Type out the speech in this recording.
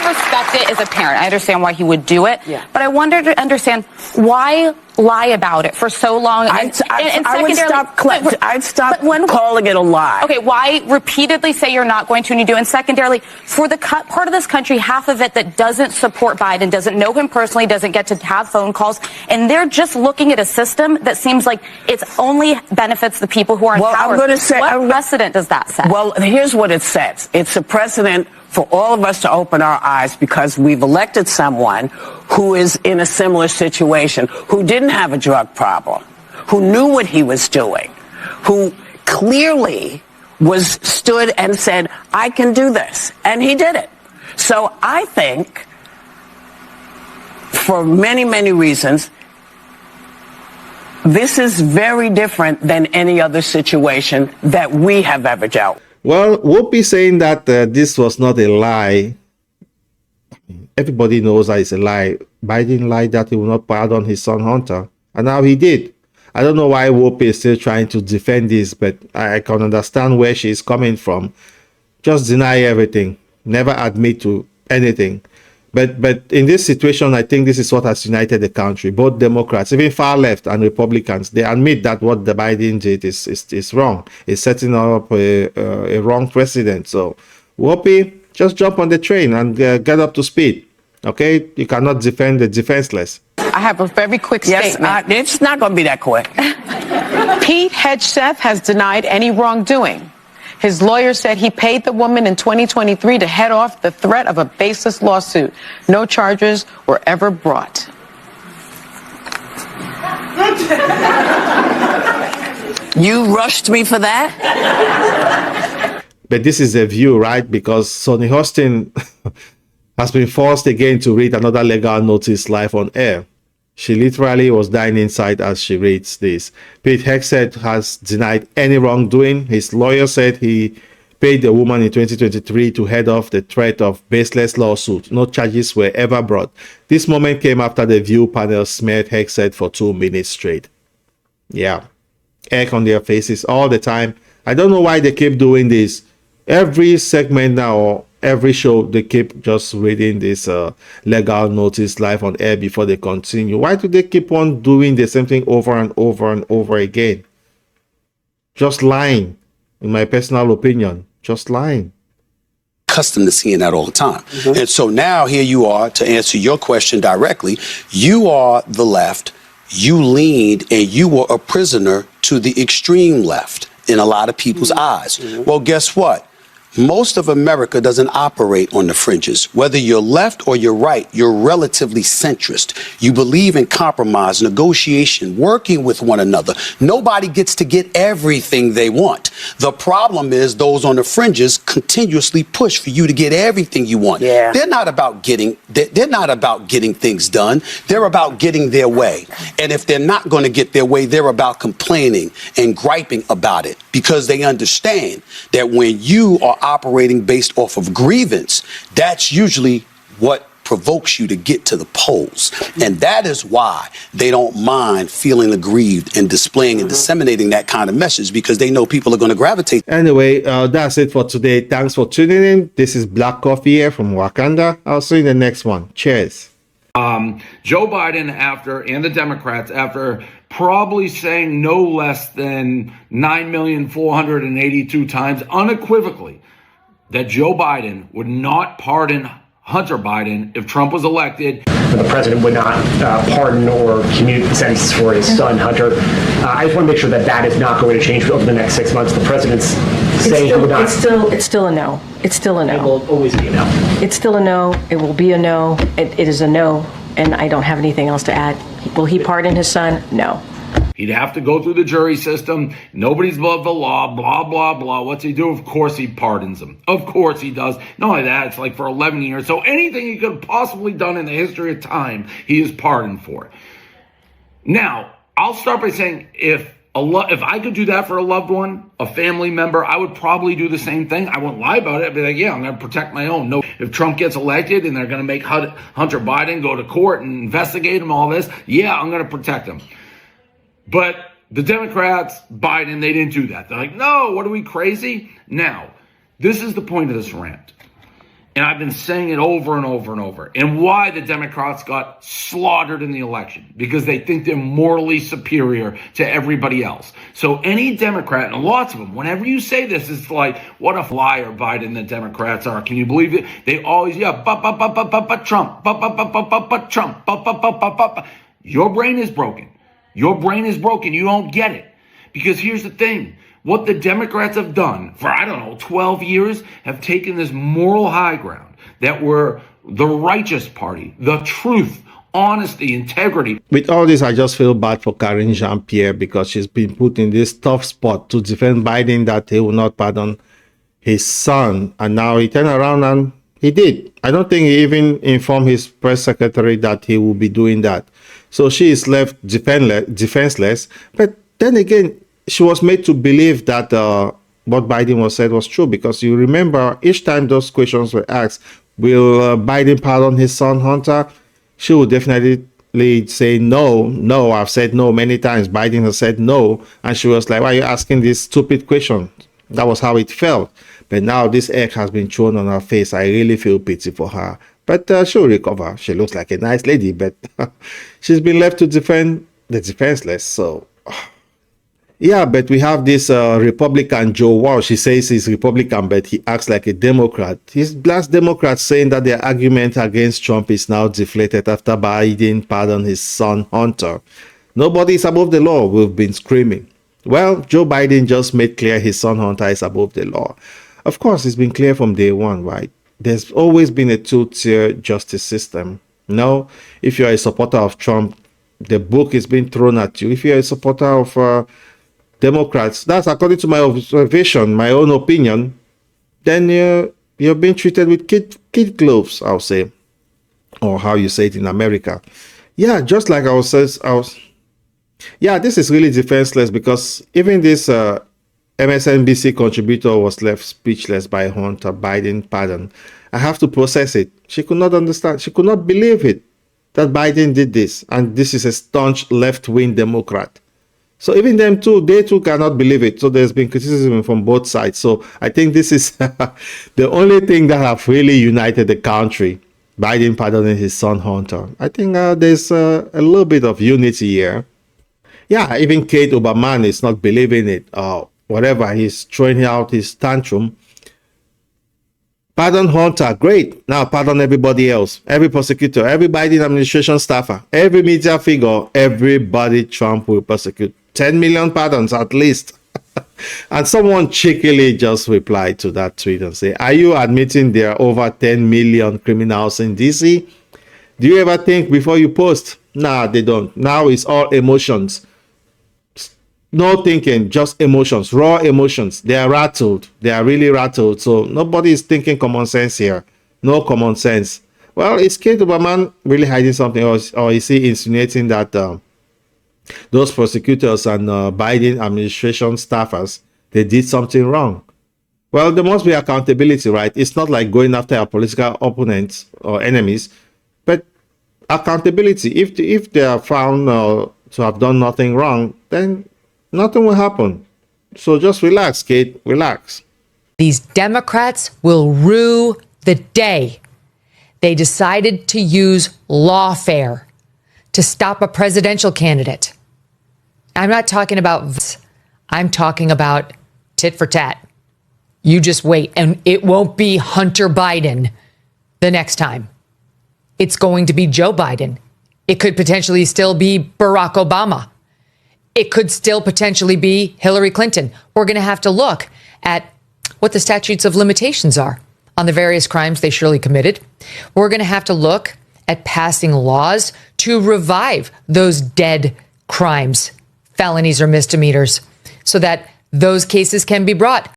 respect it as a parent. I understand why he would do it. Yeah. But I wonder to understand why lie about it for so long. I'd stop calling it a lie. Okay, why repeatedly say you're not going to and you do? And secondarily, for the part of this country, half of it that doesn't support Biden, doesn't know him personally, doesn't get to have phone calls, and they're just looking at a system that seems like it only benefits the people who are in power. What precedent does that set? Well, here's what it sets. It's a precedent for all of us to open our eyes because we've elected someone who is in a similar situation, who didn't have a drug problem, who knew what he was doing, who clearly stood and said, I can do this. And he did it. So I think, for many, many reasons, this is very different than any other situation that we have ever dealt with. Well, Whoopi saying that this was not a lie. Everybody knows that it's a lie. Biden lied that he will not pardon his son Hunter, and now he did. I don't know why Whoopi is still trying to defend this, but I can understand where she's coming from. Just deny everything, never admit to anything. But in this situation, I think this is what has united the country. Both Democrats, even far left and Republicans, they admit that what the Biden did is wrong. It's setting up a wrong precedent. So, Whoopi, just jump on the train and get up to speed. Okay? You cannot defend the defenseless. I have a very quick statement. Yes, it's not going to be that quick. Pete Hegseth has denied any wrongdoing. His lawyer said he paid the woman in 2023 to head off the threat of a baseless lawsuit. No charges were ever brought. You rushed me for that? But this is a view, right? Because Sunny Hostin has been forced again to read another legal notice live on air. She literally was dying inside as she reads this. Pete Hegseth has denied any wrongdoing. His lawyer said he paid the woman in 2023 to head off the threat of baseless lawsuit. No charges were ever brought. This moment came after the View panel smeared Hegseth for 2 minutes straight. Yeah. Egg on their faces all the time. I don't know why they keep doing this. Every segment now, or every show, they keep just reading this legal notice live on air before they continue. Why do they keep on doing the same thing over and over and over again? Just lying, in my personal opinion. Just lying. Accustomed to seeing that all the time. And so now here you are, to answer your question directly, you are the left, you leaned, and you were a prisoner to the extreme left in a lot of people's eyes. Well, guess what? Most of America doesn't operate on the fringes. Whether you're left or you're right, you're relatively centrist. You believe in compromise, negotiation, working with one another. Nobody gets to get everything they want. The problem is those on the fringes continuously push for you to get everything you want. Yeah. They're not about getting things done. They're about getting their way. And if they're not going to get their way, they're about complaining and griping about it because they understand that when you are operating based off of grievance, that's usually what provokes you to get to the polls. And that is why they don't mind feeling aggrieved and displaying and disseminating that kind of message, because they know people are going to gravitate. Anyway, that's it for today. Thanks for tuning in. This is Black Coffee here from Wakanda. I'll see you in the next one. Cheers. Joe Biden and the Democrats, after probably saying no less than 9,482 times unequivocally that Joe Biden would not pardon Hunter Biden if Trump was elected. The president would not pardon or commute the sentence for his son, Hunter. I just want to make sure that that is not going to change over the next 6 months. The president's saying he would not. It's still a no. It's still a no. It will always be a no. It's still a no. It will be a no. It is a no, and I don't have anything else to add. Will he pardon his son? No. He'd have to go through the jury system. Nobody's above the law, blah, blah, blah. What's he do? Of course he pardons him. Of course he does. Not only that, it's like for 11 years. So anything he could have possibly done in the history of time, he is pardoned for. Now, I'll start by saying if I could do that for a loved one, a family member, I would probably do the same thing. I wouldn't lie about it. I'd be like, yeah, I'm going to protect my own. No, if Trump gets elected and they're going to make Hunter Biden go to court and investigate him, all this, yeah, I'm going to protect him. But the Democrats, Biden, they didn't do that. They're like, no, what are we, crazy? Now, this is the point of this rant. And I've been saying it over and over and over. And why the Democrats got slaughtered in the election. Because they think they're morally superior to everybody else. So any Democrat, and lots of them, whenever you say this, it's like, what a liar Biden the Democrats are. Can you believe it? They always, Trump, Trump, Your brain is broken. Your brain is broken. You don't get it. Because here's the thing. What the Democrats have done for, 12 years, have taken this moral high ground that we're the righteous party, the truth, honesty, integrity. With all this, I just feel bad for Karine Jean-Pierre because she's been put in this tough spot to defend Biden that he will not pardon his son. And now he turned around and he did. I don't think he even informed his press secretary that he will be doing that. So she is left defenseless. But then again, she was made to believe that what Biden was said was true, because you remember each time those questions were asked, will Biden pardon his son Hunter? She would definitely say no. I've said no many times. Biden has said no. And she was like, why are you asking this stupid question? That was how it felt. But now this egg has been thrown on her face. I really feel pity for her. But she'll recover. She looks like a nice lady, but she's been left to defend the defenseless. So... yeah, but we have this Republican Joe Walsh. He says he's Republican, but he acts like a Democrat. He's last Democrat saying that their argument against Trump is now deflated after Biden pardoned his son Hunter. Nobody is above the law, we've been screaming. Well, Joe Biden just made clear his son Hunter is above the law. Of course, it's been clear from day one, right? There's always been a two-tier justice system. No, if you're a supporter of Trump, the book is being thrown at you. If you're a supporter of... Democrats, that's according to my observation, my own opinion, then you're being treated with kid gloves, I'll say, or how you say it in America. Yeah, just like this is really defenseless, because even this MSNBC contributor was left speechless by Hunter Biden pardon. I have to process it. She could not understand. She could not believe it that Biden did this, and this is a staunch left-wing Democrat. So even them too, they too cannot believe it. So there's been criticism from both sides. So I think this is the only thing that have really united the country. Biden pardoning his son Hunter. I think there's a little bit of unity here. Yeah, even Kate Oberman is not believing it or whatever. He's throwing out his tantrum. Pardon Hunter, great. Now pardon everybody else. Every prosecutor, every Biden administration staffer, every media figure, everybody Trump will prosecute. 10 million pardons at least. And someone cheekily just replied to that tweet and say, are you admitting there are over 10 million criminals in DC? Do you ever think before you post? Nah, they don't. Now it's all emotions. No thinking, just emotions, raw emotions. They are rattled. They are really rattled. So nobody is thinking common sense here. No common sense. Well, is Kate Oberman really hiding something, or is he insinuating that those prosecutors and Biden administration staffers, they did something wrong? Well, there must be accountability, right? It's not like going after our political opponents or enemies, but accountability. If they are found to have done nothing wrong, then nothing will happen. So just relax, Kate, relax. These Democrats will rue the day they decided to use lawfare to stop a presidential candidate. I'm not talking about, I'm talking about tit for tat. You just wait, and it won't be Hunter Biden the next time. It's going to be Joe Biden. It could potentially still be Barack Obama. It could still potentially be Hillary Clinton. We're going to have to look at what the statutes of limitations are on the various crimes they surely committed. We're going to have to look at passing laws to revive those dead crimes, felonies or misdemeanors, so that those cases can be brought.